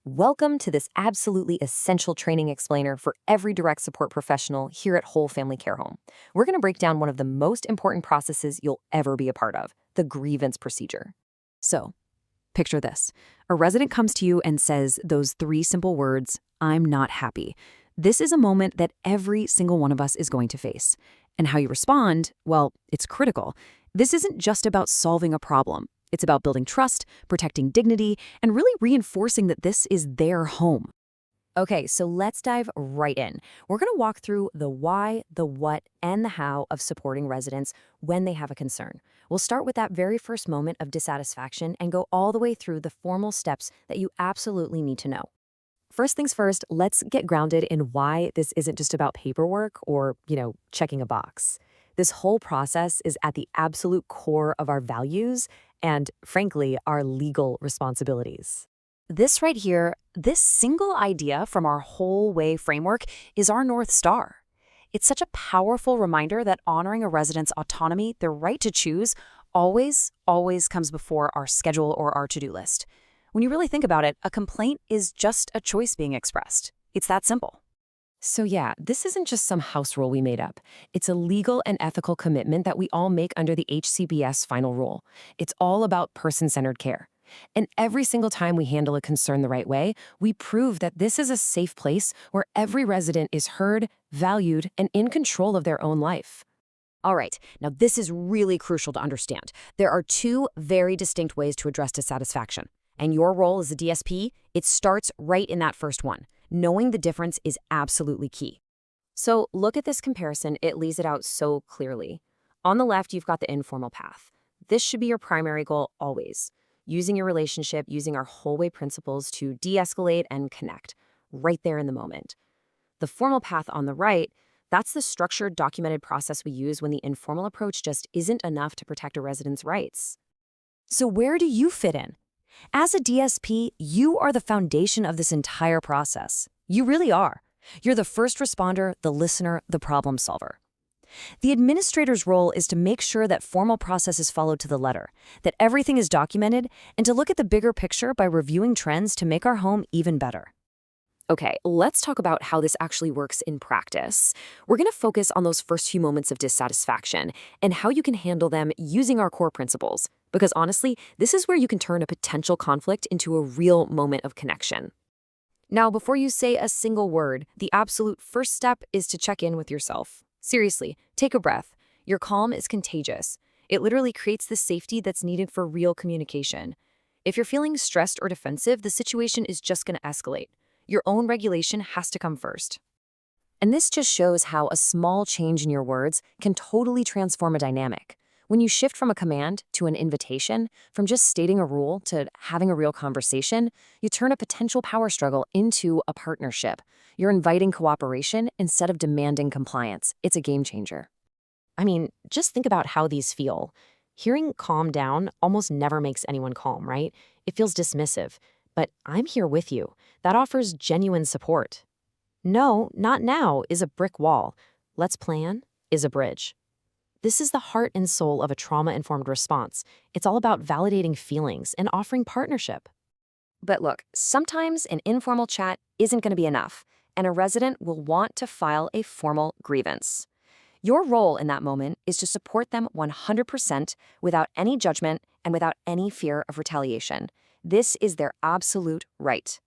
Welcome to this absolutely essential training explainer for every direct support professional here at Whole Family Care Home. We're going to break down one of the most important processes you'll ever be a part of, the grievance procedure. So, picture this. A resident comes to you and says those three simple words, "I'm not happy." This is a moment that every single one of us is going to face. And how you respond, well, it's critical. This isn't just about solving a problem. It's about building trust, protecting dignity, and really reinforcing that this is their home. Okay, so let's dive right in. We're going to walk through the why, the what, and the how of supporting residents when they have a concern. We'll start with that very first moment of dissatisfaction and go all the way through the formal steps that you absolutely need to know. First things first, let's get grounded in why this isn't just about paperwork or, checking a box. This whole process is at the absolute core of our values and, frankly, our legal responsibilities. This right here, this single idea from our whole way framework is our North Star. It's such a powerful reminder that honoring a resident's autonomy, their right to choose, always comes before our schedule or our to-do list. When you really think about it, a complaint is just a choice being expressed. It's that simple. So yeah, this isn't just some house rule we made up. It's a legal and ethical commitment that we all make under the HCBS final rule. It's all about person-centered care. And every single time we handle a concern the right way, we prove that this is a safe place where every resident is heard, valued, and in control of their own life. All right, now this is really crucial to understand. There are two very distinct ways to address dissatisfaction. And your role as a DSP, it starts right in that first one. Knowing the difference is absolutely key. So look at this comparison, it lays it out so clearly. On the left, you've got the informal path. This should be your primary goal always. Using your relationship, using our whole way principles to de-escalate and connect, right there in the moment. The formal path on the right, that's the structured, documented process we use when the informal approach just isn't enough to protect a resident's rights. So where do you fit in? As a DSP, you are the foundation of this entire process. You really are. You're the first responder, the listener, the problem solver. The administrator's role is to make sure that formal process is followed to the letter, that everything is documented, and to look at the bigger picture by reviewing trends to make our home even better. Okay, let's talk about how this actually works in practice. We're going to focus on those first few moments of dissatisfaction and how you can handle them using our core principles. Because honestly, this is where you can turn a potential conflict into a real moment of connection. Now, before you say a single word, the absolute first step is to check in with yourself. Seriously, take a breath. Your calm is contagious. It literally creates the safety that's needed for real communication. If you're feeling stressed or defensive, the situation is just going to escalate. Your own regulation has to come first. And this just shows how a small change in your words can totally transform a dynamic. When you shift from a command to an invitation, from just stating a rule to having a real conversation, you turn a potential power struggle into a partnership. You're inviting cooperation instead of demanding compliance. It's a game changer. I mean, just think about how these feel. Hearing calm down almost never makes anyone calm, right? It feels dismissive. But I'm here with you. That offers genuine support. No, not now is a brick wall. Let's plan is a bridge. This is the heart and soul of a trauma-informed response. It's all about validating feelings and offering partnership. But look, sometimes an informal chat isn't going to be enough, and a resident will want to file a formal grievance. Your role in that moment is to support them 100% without any judgment and without any fear of retaliation. This is their absolute right.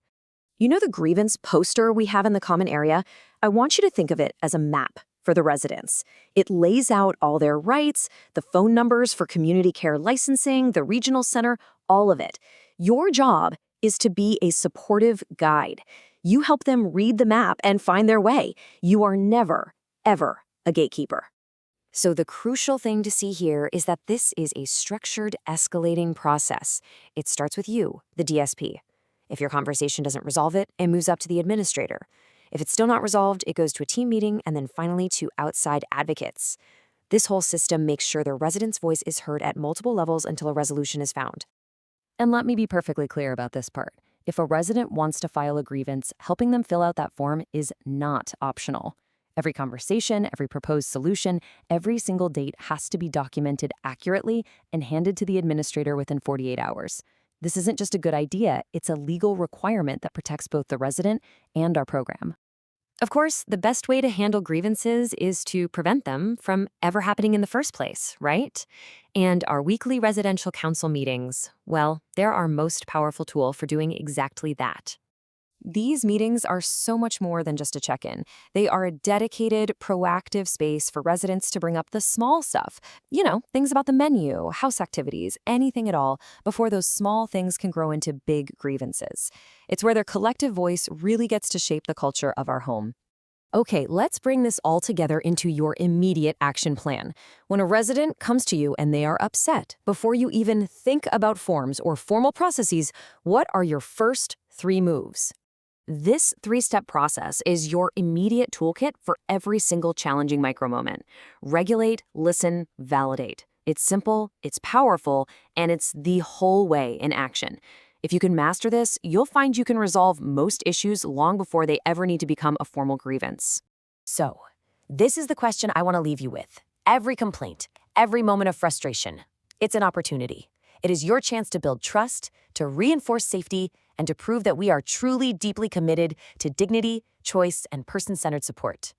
You know the grievance poster we have in the common area? I want you to think of it as a map for the residents. It lays out all their rights, the phone numbers for community care licensing, the regional center, all of it. Your job is to be a supportive guide. You help them read the map and find their way. You are never, ever a gatekeeper. So the crucial thing to see here is that this is a structured, escalating process. It starts with you, the DSP. If your conversation doesn't resolve it, it moves up to the administrator. If it's still not resolved, it goes to a team meeting and then finally to outside advocates. This whole system makes sure the resident's voice is heard at multiple levels until a resolution is found. And let me be perfectly clear about this part. If a resident wants to file a grievance, helping them fill out that form is not optional. Every conversation, every proposed solution, every single date has to be documented accurately and handed to the administrator within 48 hours. This isn't just a good idea, it's a legal requirement that protects both the resident and our program. Of course, the best way to handle grievances is to prevent them from ever happening in the first place, right? And our weekly residential council meetings, well, they're our most powerful tool for doing exactly that. These meetings are so much more than just a check-in. They are a dedicated, proactive space for residents to bring up the small stuff. Things about the menu, house activities, anything at all, before those small things can grow into big grievances. It's where their collective voice really gets to shape the culture of our home. Okay, let's bring this all together into your immediate action plan. When a resident comes to you and they are upset, before you even think about forms or formal processes, what are your first 3 moves? This 3-step process is your immediate toolkit for every single challenging micromoment. Regulate, listen, validate. It's simple, it's powerful, and it's the whole way in action. If you can master this, you'll find you can resolve most issues long before they ever need to become a formal grievance. So, this is the question I want to leave you with. Every complaint, every moment of frustration, it's an opportunity. It is your chance to build trust, to reinforce safety, and to prove that we are truly deeply committed to dignity, choice, and person-centered support.